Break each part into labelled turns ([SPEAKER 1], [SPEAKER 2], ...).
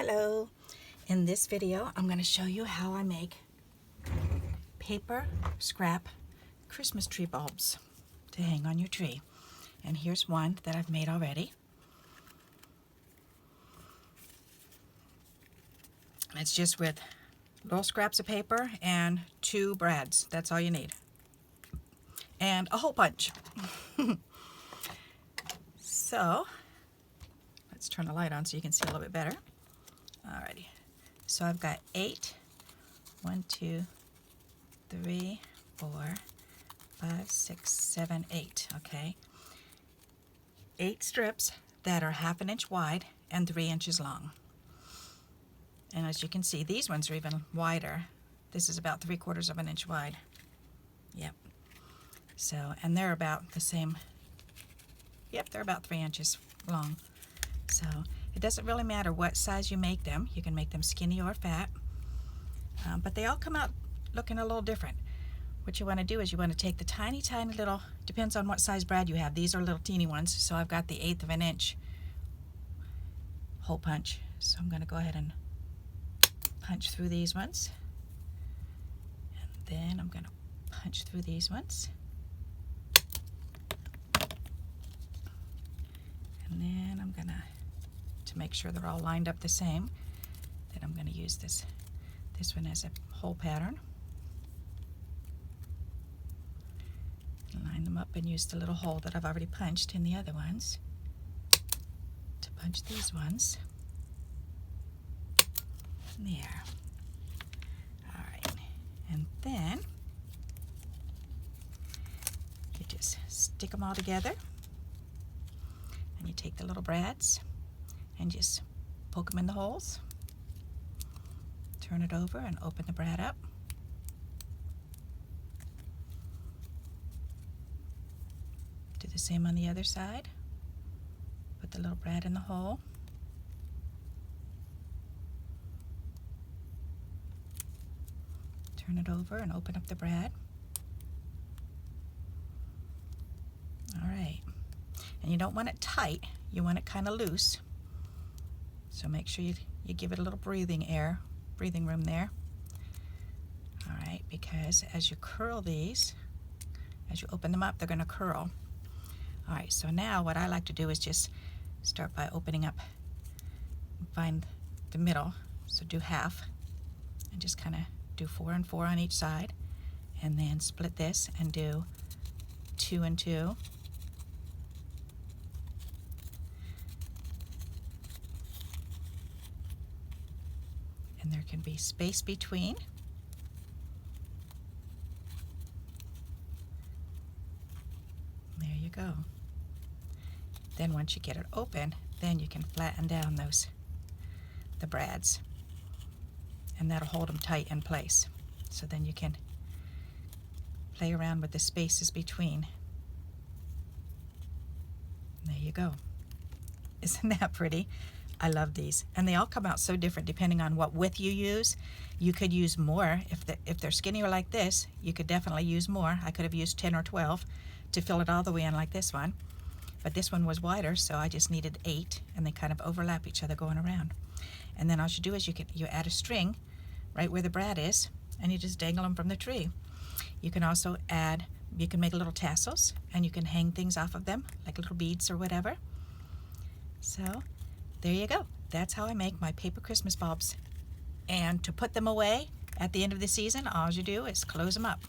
[SPEAKER 1] Hello! In this video, I'm going to show you how I make paper scrap Christmas tree bulbs to hang on your tree. And here's one that I've made already. It's just with little scraps of paper and 2 brads. That's all you need. And a hole punch. So, let's turn the light on so you can see a little bit better. Alrighty, so I've got 8, 1, 2, 3, 4, 5, 6, 7, 8, okay? 8 strips that are 1/2 inch wide and 3 inches long. And as you can see, these ones are even wider. This is about 3/4 inch wide. Yep. So, and they're about the same. Yep, they're about 3 inches long. So, it doesn't really matter what size you make them. You can make them skinny or fat. But they all come out looking a little different. What you want to do is you want to take the tiny little, depends on what size brad you have. These are little teeny ones. So I've got the 1/8 of an inch hole punch. So I'm going to go ahead and punch through these ones. And then I'm going to punch through these ones. And then I'm going to make sure they're all lined up the same, then I'm going to use this one as a hole pattern. Line them up and use the little hole that I've already punched in the other ones to punch these ones. There. Alright, and then you just stick them all together and you take the little brads and just poke them in the holes. Turn it over and open the brad up. Do the same on the other side. Put the little brad in the hole. Turn it over and open up the brad. Alright. And you don't want it tight, you want it kind of loose. So make sure you give it a little breathing room there. Alright, because as you curl these, as you open them up, they're going to curl. Alright, so now what I like to do is just start by opening up, find the middle, so do half, and just kind of do 4 and 4 on each side, and then split this and do 2 and 2. And there can be space between. There you go. Then once you get it open, then you can flatten down the brads, and that'll hold them tight in place. So then you can play around with the spaces between. There you go. Isn't that pretty? I love these, and they all come out so different depending on what width you use. You could use more. If they're skinnier like this, you could definitely use more. I could have used 10 or 12 to fill it all the way in like this one, but this one was wider, so I just needed 8, and they kind of overlap each other going around. And then all you do is you add a string right where the brad is, and you just dangle them from the tree. You can also you can make little tassels, and you can hang things off of them like little beads or whatever. So there you go. That's how I make my paper Christmas bulbs. And to put them away at the end of the season, all you do is close them up.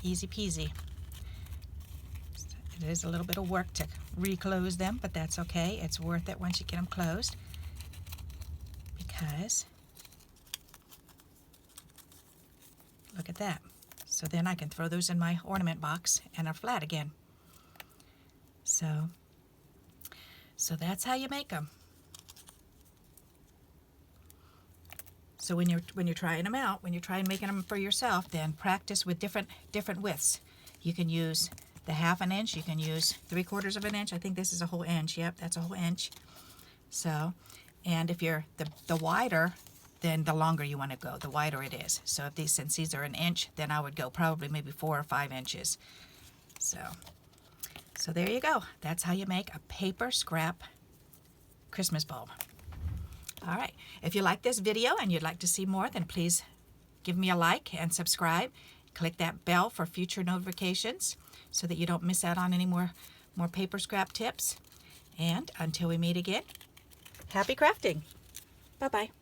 [SPEAKER 1] Easy peasy. It is a little bit of work to reclose them, but that's okay. It's worth it once you get them closed, because look at that. So then I can throw those in my ornament box and they're flat again. So that's how you make them. So when you're trying them out, when you're trying making them for yourself, then practice with different widths. You can use the 1/2 inch. You can use 3/4 inch. I think this is a whole inch. Yep, that's a whole inch. So, and if you're the wider, then the longer you want to go, the wider it is. So since these are an inch, then I would go probably maybe 4 or 5 inches. So there you go. That's how you make a paper scrap Christmas bulb. All right, if you like this video and you'd like to see more, then please give me a like and subscribe. Click that bell for future notifications so that you don't miss out on any more paper scrap tips. And until we meet again, happy crafting. Bye-bye.